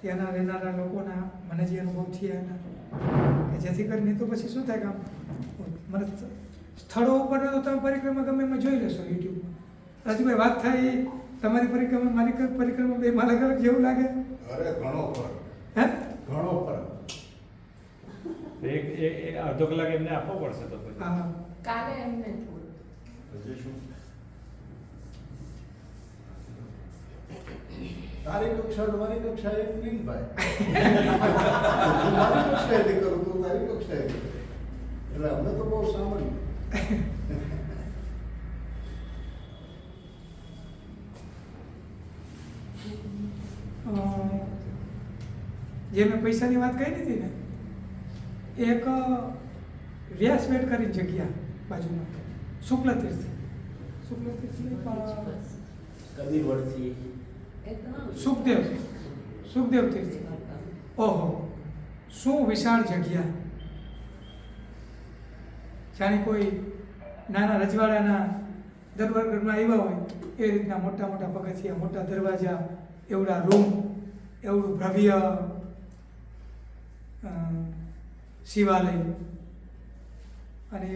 ત્યાંના રહેનારા લોકોના મને જે અનુભવ થયા એના કે જેથી કરીને તો પછી શું થાય કે આમ મને સ્થળો ઉપર તો તમે પરિક્રમા ગમે એમાં જોઈ લેશો યુટ્યુબમાં. રાજુભાઈ વાત થાય તમારી પરિક્રમા મારી પરિક્રમા બેમાં અલગ અલગ જેવું લાગે? અરે ઘણો ફરક. હે? ઘણો ફરક. એક અડધો કલાક એમને આપવો પડશે તો પછી. હા કાલે એમને હજી શું તારી કક્ષા મારી કક્ષા એક નહીં ભાઈ. હું મારી કક્ષાએથી કરું તું તારી કક્ષાએથી કર. એટલે અમને તો બહુ સામાન્ય. જે મેં પૈસાની વાત કરી હતી ને, એક વ્યાસબેટ કરીને જગ્યા બાજુમાં શુક્લ તીર્થ કબીર વડથી સુખદેવ તીર્થ. ઓહો, શું વિશાળ જગ્યા! જાણે કોઈ નાના રજવાડાના દરબારમાં આવ્યા હોય એ રીતના મોટા મોટા પગથિયા, મોટા દરવાજા, એવડા રૂમ, એવડું ભવ્ય શિવાલય, અને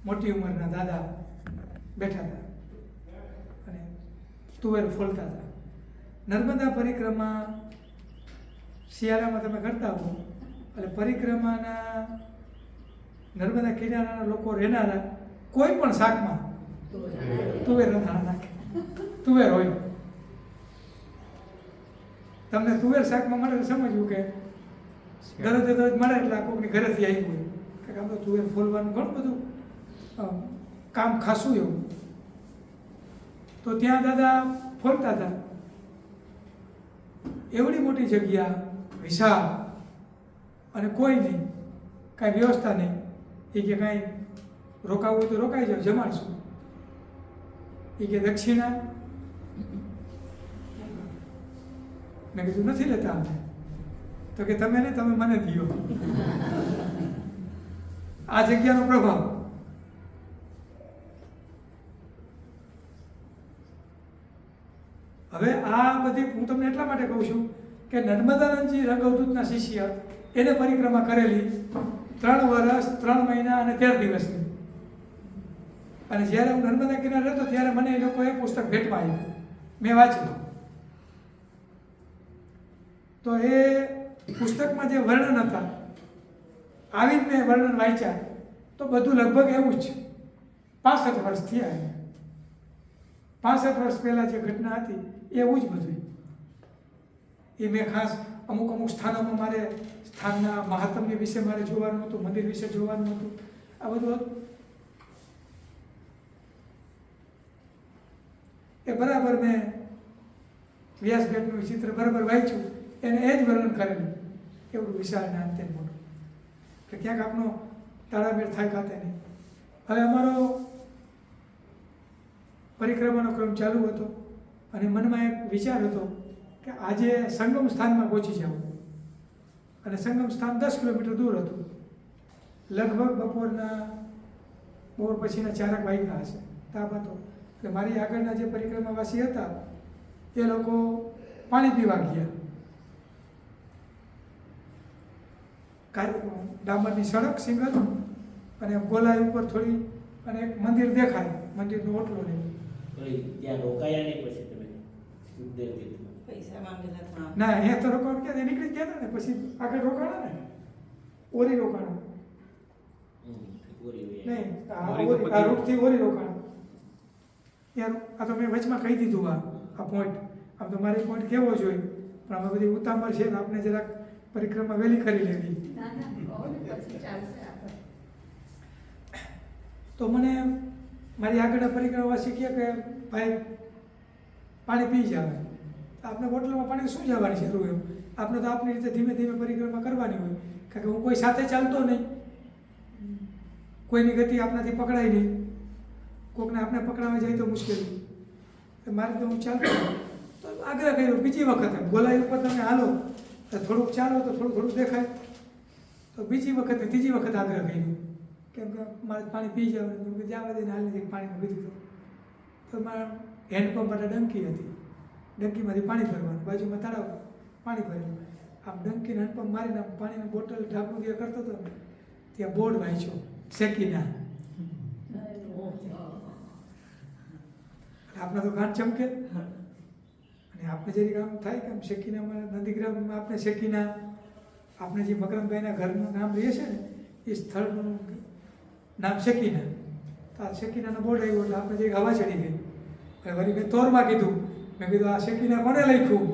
મોટી ઉંમરના દાદા બેઠા હતા અને તુવેર ફોલતા હતા. નર્મદા પરિક્રમા શિયાળામાં તમે કરતા હો એટલે પરિક્રમાના નર્મદા કિનારાના લોકો રહેનારા કોઈ પણ શાકમાં તુવેર રંધાણા નાખે. તુવેર હોય. તમને તુવેર શાકમાં મળે તો સમજવું કે દરરોજ મળે એટલે આ કોઈની ઘરેથી આવ્યું હોય કે આમ તો તુવેર ફોલવાનું ઘણું બધું કામ ખાસું એવું. તો ત્યાં દાદા ફોલતા હતા. એવડી મોટી જગ્યા, વિશાળ, અને કોઈ નહીં, કાંઈ વ્યવસ્થા નહીં. એ કે કાંઈ રોકાવું હોય તો રોકાઈ જાવ, જમાડશું. એ કે દક્ષિણા, મેં કીધું નથી લેતા અમે. તો કે તમે ને તમે મને દો. આ જગ્યાનો પ્રભાવ. હવે આ બધી હું તમને એટલા માટે કહું છું કે નર્મદાનંદજી રંગઅવધૂતના શિષ્ય એને પરિક્રમા કરેલી 3 વર્ષ 3 મહિના અને 13 દિવસની. અને જ્યારે હું નર્મદા કિનારે રહેતો ત્યારે મને એ લોકોએ પુસ્તક ભેટમાં આવ્યું, મેં વાંચ્યું. તો એ પુસ્તકમાં જે વર્ણન હતા આવી જ મેં વર્ણન વાંચ્યા તો બધું લગભગ એવું જ છે. 65 વર્ષ થયા એને. 65 વર્ષ પહેલાં જે ઘટના હતી એવું જ બધું. એ મેં ખાસ અમુક સ્થાનોમાં મારે સ્થાનના મહાત્મ્ય વિશે મારે જોવાનું હતું, મંદિર વિશે જોવાનું હતું, આ બધું હતું. એ બરાબર મેં વ્યાસબેટનું ચિત્ર બરાબર વાંચ્યું, એને એ જ વર્ણન કરેલું. એવડું વિશાળ ને અંતે મોટું કે ક્યાંક આપનો તાળામેળ થાય ખાતે નહીં. હવે અમારો પરિક્રમાનો ક્રમ ચાલુ હતો અને મનમાં એક વિચાર હતો કે આજે સંગમ સ્થાનમાં પહોંચી જવું. અને સંગમ સ્થાન 10 કિલોમીટર દૂર હતું. લગભગ બપોર પછીના 4 વાગ્યા હશે, તાપ હતો. એટલે મારી આગળના જે પરિક્રમાવાસી હતા એ લોકો પાણી પીવા ગયા. ડામરની સડક સિંગલ અને ગોલાઈ ઉપર થોડી અને એક મંદિર દેખાય, મંદિરનો ઓટલો ને ત્યાં રોકાયા નહીં. પછી તમે સુખદેવ તીર્થમાં પૈસા માંગેલા હતા. ના, અહીંયા તો રોકાણ ક્યાં નીકળી ગયા હતા ને પછી આગળ રોકાણા ને ઓરી રોકાણા નહીં, આ રૂટથી ઓરી રોકાણા. યાર આ તો મેં વચમાં કહી દીધું આ પોઈન્ટ. આમ તો મારી પોઈન્ટ કેવો જોઈએ પણ આમાં બધી ઉતામળ છે ને આપણે જરાક પરિક્રમા વહેલી કરી લેવી. તો મને મારી આગળના પરિક્રમાવાસી કહે કે ભાઈ પાણી પી જાવ. આપણે બોટલમાં પાણી શું જવાની જરૂર એમ? આપણે તો આપણી રીતે ધીમે ધીમે પરિક્રમા કરવાની હોય, કારણ કે હું કોઈ સાથે ચાલતો નહીં, કોઈની ગતિ આપણાથી પકડાય નહીં, કોકને આપણે પકડાવા જાય તો મુશ્કેલી. મારે તો હું ચાલતો તો આગ્રહ કર્યો બીજી વખત એમ ગોલાઈ ઉપર તમે હાલો તો થોડુંક ચાલો તો થોડું દેખાય. તો બીજી વખત ત્રીજી વખત આગ્રહ કર્યો કેમ કે મારે પાણી પી જવાનું, જ્યાં બધે હાલી પાણીમાં પીધું. તો મારા હેન્ડપંપ માટે ડંકી હતી, ડંકીમાંથી પાણી ભરવાનું, બાજુમાં તળાવ, પાણી ભરેલું. આમ ડંકીને હંડપંપ મારીને આમ પાણીની બોટલ ઢાંકણું જે કરતો હતો ને ત્યાં બોર્ડ વાંચ્યો શેકીના. આપણે તો ગાંઠ ચમકે અને આપણે જે કામ થાય કે આમ શેકીનામાં નંદીગ્રામમાં આપણે શેકીના આપણે જે મકરમભાઈના ઘરનું નામ રહીએ છે ને એ સ્થળનું નામ શેકીના. તો આ શેકીનાનો બોર્ડ આવ્યો એટલે આપણે જે હવા ચડી ગઈ. એટલે વળી મેં તોરમાં કીધું, મેં કીધું આ શેકીના કોને લખ્યું?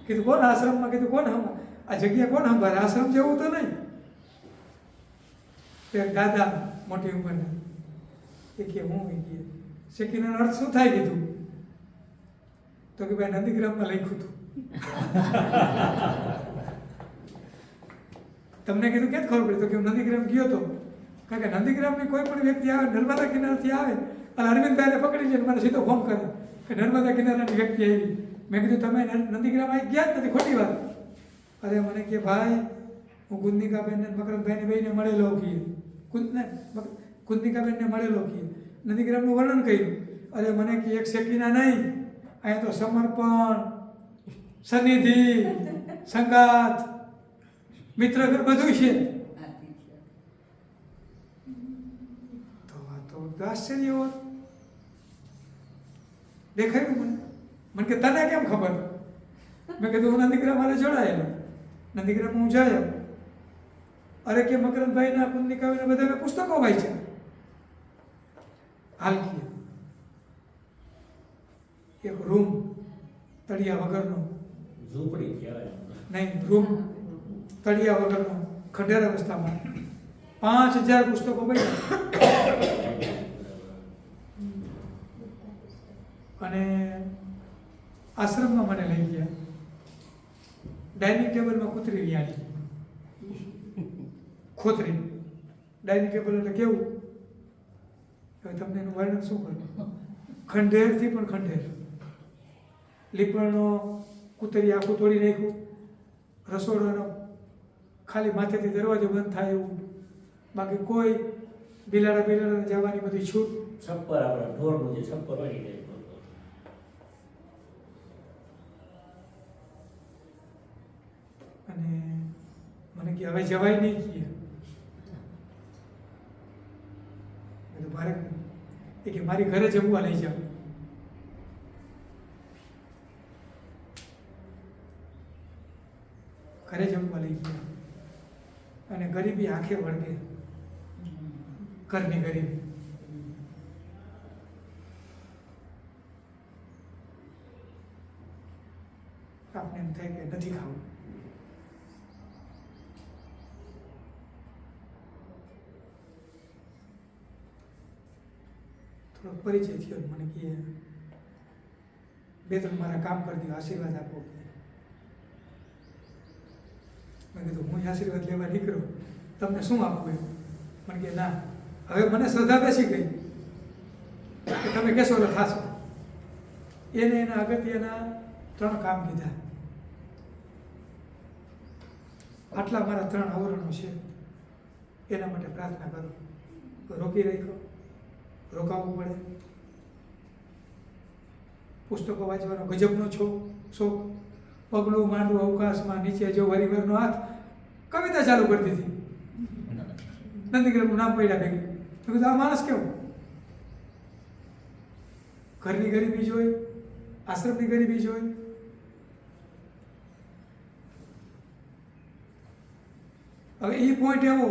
કીધું કોણ આશ્રમમાં? કીધું કોણ આ જગ્યા કોણ સંભાળે? આશ્રમ જેવું તો નહીં. એક દાદા મોટી ઉંમરના એ કે હું કે શેકીનાનો અર્થ શું થાય? કીધું તો કે ભાઈ નંદીગ્રામમાં લખ્યું હતું. તમને કીધું ક્યાં ખબર પડી? તો કે હું નંદીગ્રામ ગયો હતો. કારણ કે નંદીગ્રામની કોઈ પણ વ્યક્તિ આવે નર્મદા કિનારાથી આવે અને અરવિંદભાઈને પકડી જાય મને સીધો ફોન કરે કે નર્મદા કિનારાની વ્યક્તિ આવી. મેં કીધું તમે નંદીગ્રામ આવી ગયા જ નથી, ખોટી વાત. અરે મને કે ભાઈ હું કુંદનિકાબેનને મકરમભાઈને બેયને મળેલો કીએ કુંદનિકાબેનને મળેલો કીએ નંદીગ્રામનું વર્ણન કર્યું. અરે મને કે એક શેકીના નહીં, અહીંયા તો સમર્પણ, સનિધિ, સંગાત, મિત્ર બધું છે. તો આ તો આશ્ચર્ય હોત. દેખાયું મને કે તને કેમ ખબર? મેં કીધું હું નંદીગ્રામ મારે જોડાયેલો, નંદીગ્રામ હું જાયો. અરે કે મકરંદભાઈના કુંદનિકાઓને બધા મેં પુસ્તકો વાંચ્યા. હાલ એક રૂમ તળિયા વગરનો, ઝૂંપડી કહેવાય. નહીં રૂમ તળિયા વગરનો ખંડેર અવસ્થામાં 5000 પુસ્તકો વાંચ્યા. અને આશ્રમમાં મને લઈ ગયા. ડાઇનિંગ ટેબલમાં કૂતરી વિયાણી, ખોતરી. ડાઇનિંગ ટેબલ એટલે કેવું? હવે તમને એનું વર્ણન શું કરું? ખંડેરથી પણ ખંડેર. લીપણનો કૂતરી આખું તોડી નાખ્યું. રસોડાનો ખાલી માથેથી દરવાજો બંધ થાય એવું, બાકી કોઈ બિલાડા જવાની બધી છૂટ. છપ્પર આપણે ઢોરનું જે છપ્પર હોય એ અને મને કે હવે જવાય નહીં કીએ. મારે એ કે મારી ઘરે જમવા લઈ જાવ. ઘરે જમવા લઈ ગયા અને ગરીબી આંખે વળગે. ઘરની ગરીબી. આપને એમ થાય કે નથી ખાવું. થોડો પરિચય થયો. મને કે 2-3 મારા કામ કરી દો, આશીર્વાદ આપો. મેં કીધું હું આશીર્વાદ લેવા નીકળ્યો, તમને શું આપવું એમ? મને કે ના, હવે મને શ્રદ્ધા બેસી ગઈ કે તમે કહેશો એટલે થશો. એને એના અગત્યના 3 કામ કીધા. આટલા મારા 3 આવરણો છે, એના માટે પ્રાર્થના કરો. રોકી રાખ્યો, રોકાવવું પડે. પુસ્તકો વાંચવાનો ગજબનો શોખ. પગલું માંડવું અવકાશમાં, નીચે જો હરિવરનો હાથ, કવિતા ચાલુ કરી દીધી. નંદીગ્રામનું નામ પડ્યા ભેગી. તો કીધું આ માણસ કેવું? ઘરની ગરીબી જોઈ, આશ્રમની ગરીબી જોઈ. હવે એ પોઈન્ટ એવો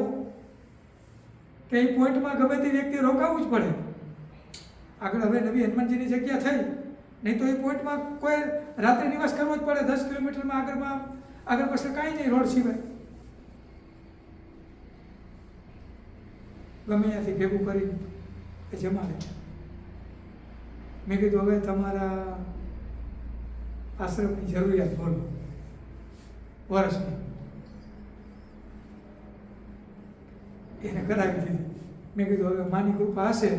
કે એ પોઈન્ટમાં ગમે તે વ્યક્તિ રોકાવું જ પડે. આગળ હવે નવી હનુમાનજીની જગ્યા થઈ, નહીં તો એ પોઈન્ટમાં કોઈ રાત્રિ નિવાસ કરવો જ પડે. 10 કિલોમીટરમાં આગળ પાછળ કાંઈ નહીં, રોડ સિવાય. ગમે ત્યાંથી ભેગું કરીને એ જમાડે. મેં કીધું હવે તમારા આશ્રમની જરૂરિયાત બોલો વર્ષની. એને કરાવી દીધી. મેં કીધું હવે માની કૃપા હશે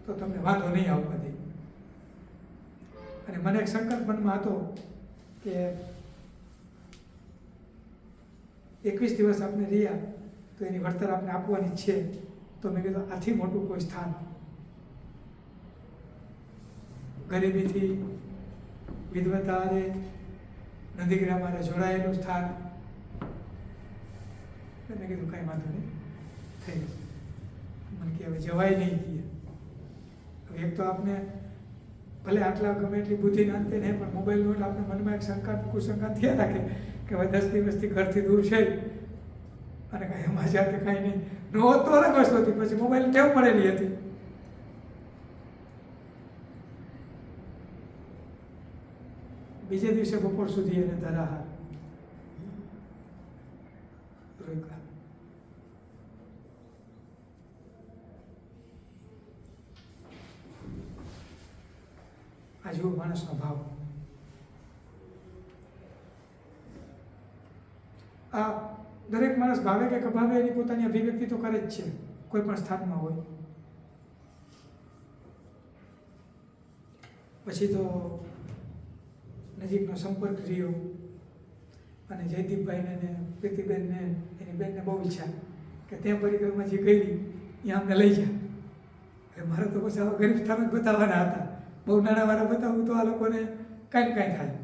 તો તમને વાંધો નહીં આવવા દે. અને મને એક સંકલ્પ મનમાં હતો કે 21 દિવસ આપણે રહ્યા તો એની વળતર આપણે આપવાની છે. તો મેં કીધું આથી મોટું કોઈ સ્થાન ગરીબીથી વિધવતા હારે નંદીગ્રામ હારે જોડાયેલું સ્થાન. એટલે મેં કીધું કાંઈ વાંધો નહીં, થઈ જશે. મને કે હવે જવાય નહીં કીએ. હવે એક તો આપને ભલે આટલા ગમે એટલી બુદ્ધિ નાંતે નહીં, પણ મોબાઈલનું એટલે આપણે મનમાં એક શંકા કુશંકા થયા રાખે કે હવે 10 દિવસથી ઘરથી દૂર છે અને કાંઈ સમાચાર કે કાંઈ નહીં. નો તો અલગ વસ્તુ હતી, પછી મોબાઈલ ટેવ પડેલી હતી. બીજે દિવસે બપોર સુધી એને ધરાહાર રોક્યા. આ જુઓ માણસનો ભાવ. આ દરેક માણસ ભાવે કે કભાવે એની પોતાની અભિવ્યક્તિ તો કરે જ છે કોઈ પણ સ્થાનમાં હોય. પછી તો નજીકનો સંપર્ક રહ્યો અને જયદીપભાઈને ને પ્રીતિબેનને એની બેનને બહુ ઈચ્છા કે ત્યાં પરિક્રમા જે કરી ત્યાં અમને લઈ જાય. એટલે મારે તો પછી આવા ગરીબ સ્થાન જ બતાવવાના હતા. બહુ નાણાંવાળા બતાવું તો આ લોકોને કાંઈ ને કાંઈ થાય.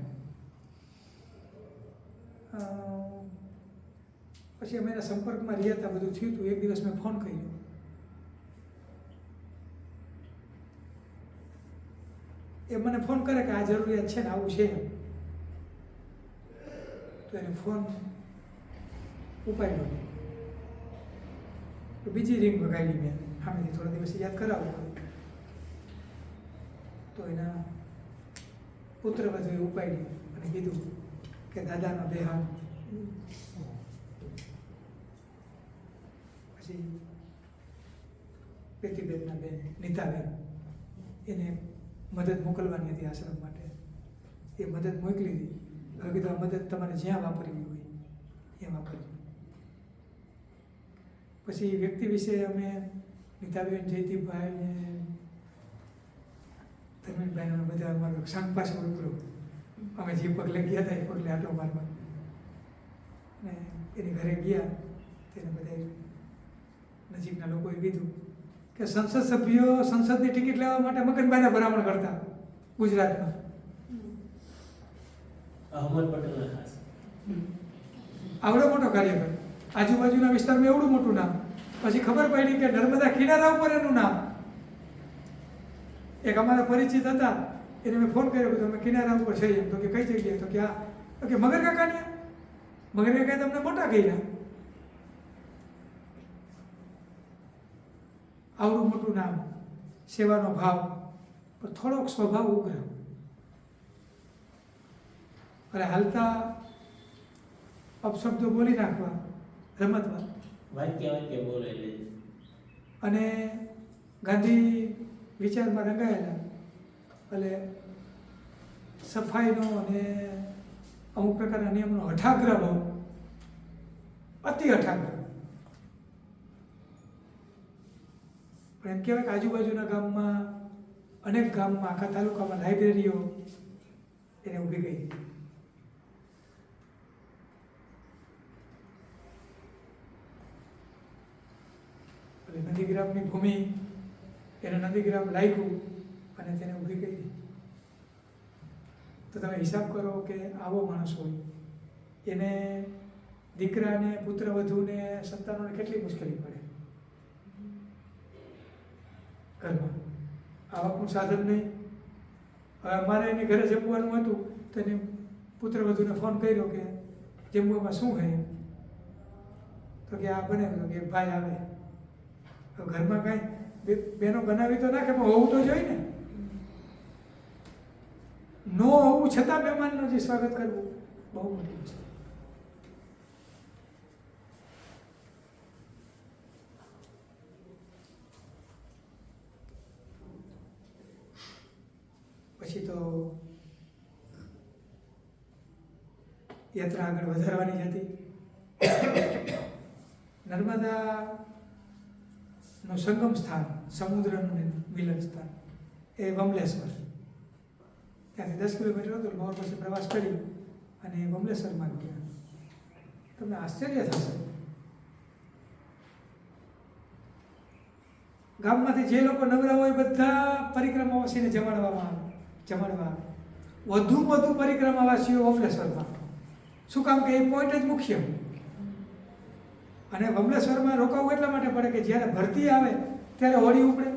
પછી અમે એના સંપર્કમાં રહ્યા હતા, બધું થયું હતું. એક દિવસ મેં ફોન કર્યો. એ મને ફોન કરે કે આ જરૂરિયાત છે ને આવું છે. તો એને ફોન ઉપાડ્યો નહીં. તો બીજી રિંગ વગાડી મેં સામેથી થોડા દિવસ યાદ કરાવો. તો એના પુત્ર વધુએ ઉપાડી અને કીધું કે દાદાનો દેહાંત. પછી પ્રીતિબેનના બેન નીતાબેન એને મદદ મોકલવાની હતી આશ્રમ માટે. એ મદદ મોકલી હતી. હવે કીધું આ મદદ તમારે જ્યાં વાપરવી હોય એ વાપરજો. પછી વ્યક્તિ વિશે અમે નીતાબેન, જયદીપભાઈ ને ધર્મેશભાઈ બધા અમારો સાંગ પાસે ઉતરો. અમે જે પગલે ગયા હતા એ પગલે આટો મારવા ને એની ઘરે ગયા. તેને બધા નજીકના લોકોએ કીધું કે સંસદ સભ્યો સંસદની ટિકિટ લેવા માટે મગનભાઈના ભલામણ કરતા ગુજરાતમાં. અહમદ પટેલના ખાસ આવડો મોટો કાર્યકર, આજુબાજુના વિસ્તારમાં એવડું મોટું નામ. પછી ખબર પડી કે નર્મદા કિનારા ઉપર એનું નામ. એક અમારા પરિચિત હતા, એને મેં ફોન કર્યો કે તમે કિનારા ઉપર છે એમ. તો કે કઈ જગ્યાએ? તો કે આ. તો કે મગર કાકાની. મગર કાકાએ તમને મોટા કર્યા. આવડું મોટું નામ, સેવાનો ભાવ, પણ થોડોક સ્વભાવ ઉગ્ર. અને હાલતા અપશબ્દો બોલી નાખવા, રમતમાં. વાક્ય બોલેલી. અને ગાંધી વિચારમાં રંગાયેલા. એટલે સફાઈનો અને અમુક પ્રકારના નિયમનો હઠાગ્રહ ભાવ, અતિ હઠાગ્રહ. પણ એમ કહેવાય કે આજુબાજુના ગામમાં, અનેક ગામમાં, આખા તાલુકામાં લાઇબ્રેરીઓ એને ઊભી ગઈ. એટલે નંદીગ્રામની ભૂમિ એને નંદીગ્રામ લાગ્યું અને તેને ઊભી કરી. તો તમે હિસાબ કરો કે આવો માણસ હોય એને દીકરાને, પુત્રવધૂને, સંતાનોને કેટલી મુશ્કેલી પડે ઘરમાં. આવકનું સાધન નહીં. હવે અમારે એની ઘરે જમવાનું હતું તો એને પુત્રવધૂને ફોન કર્યો કે જમવામાં શું છે? તો કે આ બને. તો કે ભાઈ આવે. તો ઘરમાં કાંઈ બેનો બનાવી તો નાખે, પણ હોવું તો જોઈએ ને. નો હોવું છતાં મહેમાનનું જે સ્વાગત કરવું બહુ મોટી વસ્તુ. પછી તો યાત્રા આગળ વધારવાની જ હતી. નર્મદાનું સંગમ સ્થાન, સમુદ્રનું મિલન સ્થાન એ બમલેશ્વર. ત્યાંથી 10 કિલોમીટર હતું. બપોર પછી પ્રવાસ કરી અને બમલેશ્વરમાં ગયા. તમને આશ્ચર્ય થશે, ગામમાંથી જે લોકો નવરા હોય બધા પરિક્રમાવાસીને જમાડવામાં આવે. જમણવાર વધુ પરિક્રમાવાસીઓ વમલેશ્વરમાં. શું કામ કે એ પોઈન્ટ જ મુખ્ય. અને વમલેશ્વરમાં રોકાવું એટલા માટે પડે કે જ્યારે ભરતી આવે ત્યારે હોળી ઉપડે,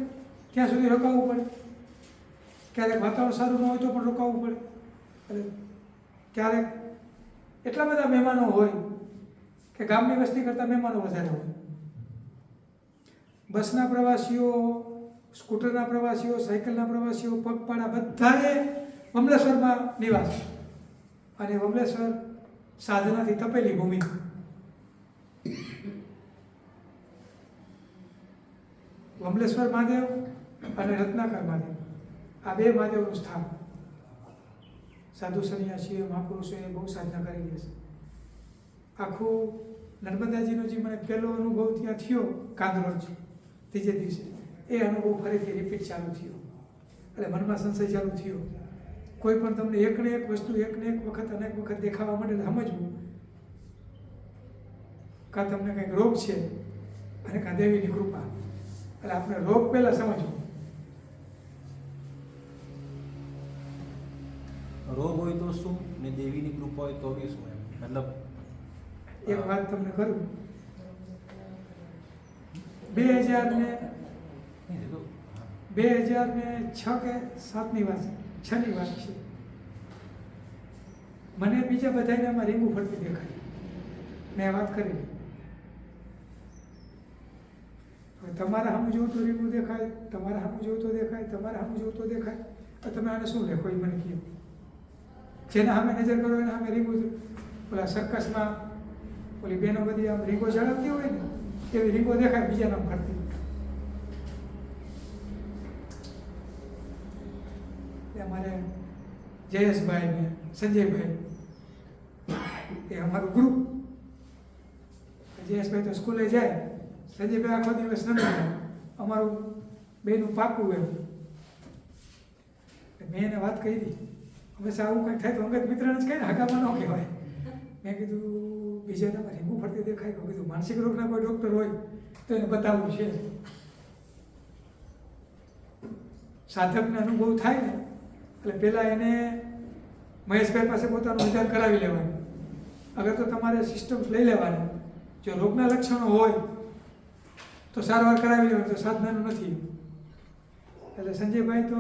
ત્યાં સુધી રોકાવું પડે. ક્યારેક વાતાવરણ સારું ન હોય તો પણ રોકાવું પડે. એટલે ક્યારેક એટલા બધા મહેમાનો હોય કે ગામની વસ્તી કરતાં મહેમાનો વધારે હોય. બસના પ્રવાસીઓ, સ્કૂટરના પ્રવાસીઓ, સાયકલના પ્રવાસીઓ, પગપાળા બધાએ વમલેશ્વરમાં નિવાસ. અને વમલેશ્વર સાધનાથી તપેલી ભૂમિ. વમલેશ્વર મહાદેવ અને રત્નાકર મહાદેવ, આ બે મહાદેવનું સ્થાન. સાધુ સંન્યાસીઓ, મહાપુરુષોએ બહુ સાધના કરેલી હશે. આખું નર્મદાજીનો જે મને પહેલો અનુભવ ત્યાં થયો કાંદરોજ ત્રીજે દિવસે, એ અનુભવ ફરીથી રિપીટ ચાલુ થયો. એટલે મનમાં સંશય ચાલુ થયો. કોઈ પણ તમને એકને એક વસ્તુ એકને એક વખત અનેક વખત દેખાવા માંડે એટલે સમજવું કાં તમને કંઈક રોગ છે અને કાં દેવીની કૃપા. એટલે આપણે રોગ પહેલાં સમજવું. રોગ હોય તો શું ને દેવીની કૃપા હોય તો બી શું? એમ મતલબ એક વાત તમને કરું. 2006 કે 7ની વાત, 6ની વાત છે. મને બીજા બધાને આમાં રીંગું ફરતી દેખાય. મેં વાત કરી. તમારા સામે જોવું તો રીંગું દેખાય, તમારા સામે જોવું તો દેખાય, તમારા સામે જોવું તો દેખાય. તો તમે આને શું લેખો એ મને કહો. જેના સામે નજર કરો એના સામે રીંગું. ઓલા સર્કસમાં ઓલી બહેનો બધી આમ રીંગો ચડાવતી હોય ને એવી રીંગો દેખાય બીજાના ફરતી. અમારે જયેશભાઈ ને સંજયભાઈ, એ અમારું ગ્રુપ. જયેશભાઈ તો સ્કૂલે જાય, સંજયભાઈ આખો દિવસ નથી જાય. અમારું બેનું પાકું એમ. મેં એને વાત કરી હતી, હંમેશા આવું કંઈક થાય તો અંગત મિત્રને જ કહે ને, હગામાં ન કહેવાય. મેં કીધું બીજાના રીંગું ફરતી દેખાય. મેં કીધું માનસિક રોગના કોઈ ડૉક્ટર હોય તો એને બતાવવું છે. સાધકને અનુભવ થાય ને એટલે પહેલાં એને મહેશભાઈ પાસે પોતાનું નિદાન કરાવી લેવાનું. અગર તો તમારે સિસ્ટમ્સ લઈ લેવાની. જો રોગના લક્ષણો હોય તો સારવાર કરાવી લેવાની, તો સાધનાનું નથી. એટલે સંજયભાઈ તો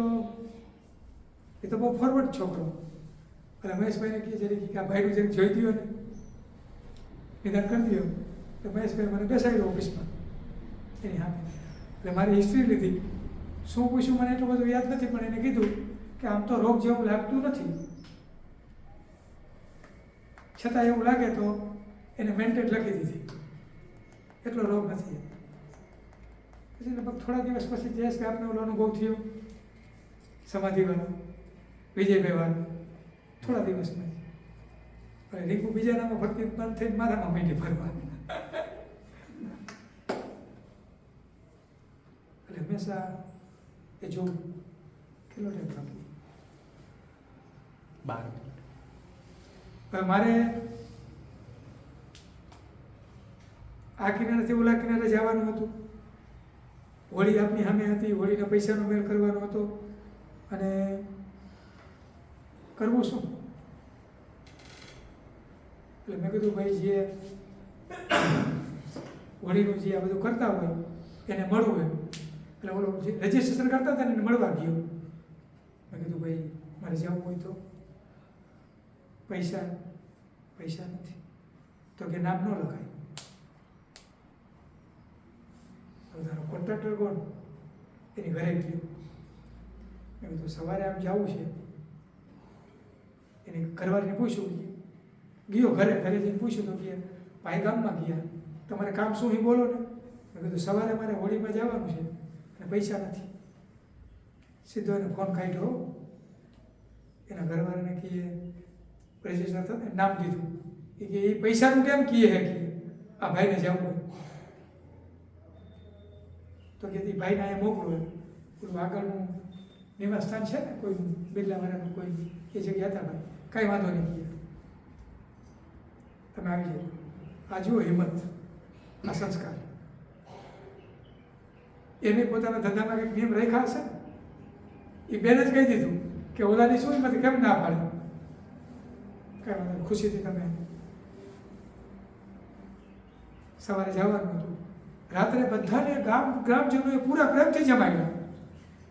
એ તો બહુ ફોરવર્ડ છોકરો. એટલે મહેશભાઈને કહે જરી કે આ ભાઈનું જરી જોઈ દો ને, નિદાન કરી દો. તો મહેશભાઈ મને બેસાડ્યો ઓફિસમાં એની સામે. એટલે મારી હિસ્ટ્રી લીધી. શું પૂછ્યું મને એટલું બધું યાદ નથી, પણ એને કીધું કે આમ તો રોગ જેવું લાગતું નથી, છતાં એવું લાગે તો એને મેન્ટેન લખી દીધી. એટલો રોગ નથી. પછી લગભગ થોડા દિવસ પછી જયેશ કે આપને ઓલો અનુભવ થયો સમાધિવાળો, વિજયભાઈ વાળો, થોડા દિવસમાં અને રીંકુ બીજાનામાં ફરતી બંધ થઈને મારામાં માંડી ફરવા. એટલે હંમેશા એ જોવું કેટલો ટાઈમ બાકી. 12 હવે મારે આ કિનારેથી ઓલા કિનારે જવાનું હતું. હોળી આપની સામે હતી. હોળીના પૈસાનો મેળ કરવાનો હતો. અને કરવું શું? એટલે મેં કીધું ભાઈ જે હોળીનું જે આ બધું કરતા હોય એને મળવું એમ. એટલે ઓલો રજીસ્ટ્રેશન કરતા હતા ને એને મળવા ગયો. મેં કીધું ભાઈ મારે જવું હોય તો પૈસા નથી. તો કે નામ ન લખાય. તારો કોન્ટ્રાક્ટર કોણ? એની ઘરે ગયો. મેં કીધું સવારે આમ જવું છે. એની ઘરવાળીને પૂછ્યું. ગયો ઘરે જઈને પૂછ્યું તો કે ભાઈ ગામમાં ગયા, તમારે કામ શું એ બોલો ને. મેં કીધું સવારે મારે હોળીમાં જવાનું છે અને પૈસા નથી. સીધો એને ફોન કાઢ્યો. એના ઘરવાળાને કહે રજીસ્ટર થતા નામ દીધું. એ કે એ પૈસાનું કેમ કહે હે કે આ ભાઈને જવું હોય તો કે ભાઈને અહીંયા મોકલો. પેલું આગળનું નિવાસ સ્થાન છે ને કોઈ બિરલાવાળાનું કોઈ એ જગ્યા હતા ભાઈ, કાંઈ વાંધો નહીં કહે તમે આવી જાઓ. આ જુઓ હિંમત, આ સંસ્કાર. એને પોતાના ધંધામાં કંઈક નિયમ રાખ્યા હશે. એ બેન જ કહી દીધું કે ઓલાની શું હિંમત, કેમ ના પાડે, કઈ વાંધો નહીં, ખુશીથી તમે સવારે જવાનું હતું. રાત્રે બધાને ગ્રામજનોએ પૂરા પ્રેમથી જમાડ્યા.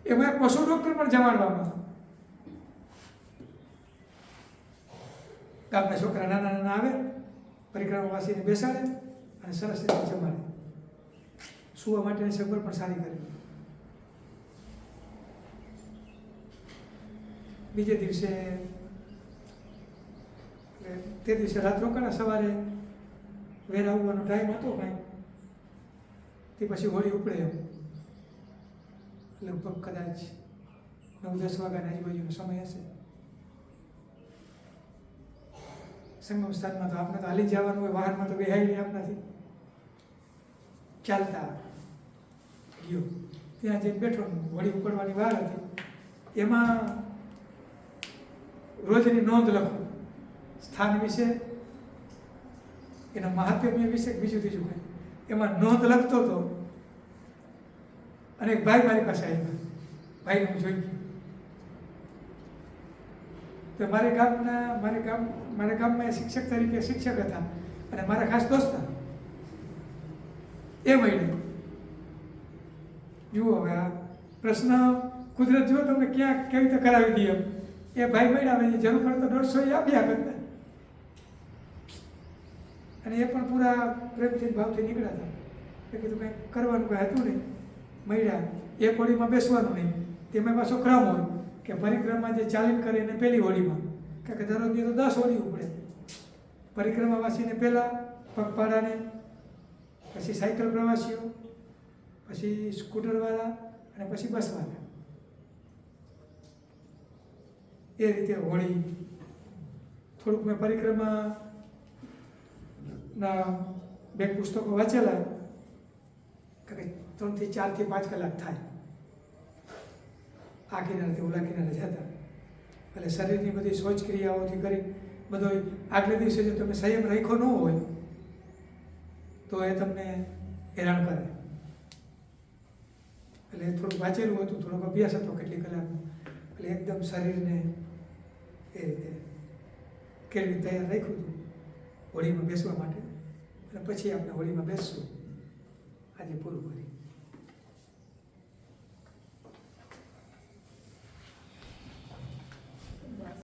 એમાં એક પશુ ડૉક્ટર પણ જમાડવામાં. ગામના છોકરા નાના નાના આવે, પરિક્રમાવાસીને બેસાડે અને સરસ રીતે જમાડે. સુવા માટેની સગવડ પણ સારી કરી. બીજે દિવસે તે દિવસે રાત રોકાણા. સવારે વેર આવવાનો ટાઈમ હતો કાંઈ, તે પછી હોળી ઉપડે એમ લગભગ કદાચ 9-10 વાગ્યાની આજુબાજુનો સમય હશે. સંગમ સ્થાનમાં તો આપણે તો હાલી જવાનું હોય, વાહનમાં તો બેહાઈ નહીં આપણાથી. ચાલતા ગયો, ત્યાં જઈને બેઠો. હોળી ઉપડવાની વાર હતી. એમાં રોજની નોંધ લખો, સ્થાન વિશે, એના મહાત્મ્ય વિશે, બીજું ત્રીજું કંઈ. એમાં નોંધ લખતો હતો અને એક ભાઈ મારી પાસે આવ્યા. ભાઈને હું જોઈ ગયો તો મારા ગામમાં એ શિક્ષક તરીકે શિક્ષક હતા અને મારા ખાસ દોસ્ત હતા. એ મળ્યો. જુઓ હવે આ પ્રશ્ન કુદરત જુઓ તમને ક્યાં કેવી રીતે કરાવી દઈએ. એ ભાઈ મળ્યા, હવે જરૂર પડે તો 150 આપ્યા કરતા. અને એ પણ પૂરા પ્રેમથી ભાવથી નીકળ્યા હતા. એ કીધું કંઈ કરવાનું કંઈ હતું નહીં. મળ્યા, એક હોળીમાં બેસવાનું નહીં. તેમાં પાછો ક્રમ હોય કે પરિક્રમા જે ચાલીને કરે એને પહેલી હોળીમાં, કારણ કે દરરોજની તો 10 હોળી ઉપડે. પરિક્રમાવાસીને પહેલાં, પગપાળાને, પછી સાયકલ પ્રવાસીઓ, પછી સ્કૂટરવાળા અને પછી બસવાળા. એ રીતે હોળી. થોડુંક મેં પરિક્રમાના 2 પુસ્તકો વાંચેલા કે 3 થી 4 થી 5 કલાક થાય આ કિનારેથી ઓલા કિનારે જતા. એટલે શરીરની બધી શૌચ ક્રિયાઓથી કરી બધો આગલે દિવસે જો તમે સંયમ રાખ્યો ન હોય તો એ તમને હેરાન કરે. એટલે થોડુંક વાંચેલું હતું, થોડોક અભ્યાસ હતો કેટલી કલાકનો. એટલે એકદમ શરીરને એ રીતે કેવી તૈયાર રાખ્યું હતું હોળીમાં બેસવા માટે. અને પછી આપણે હોળીમાં બેસશું. આજે પૂરું કરી.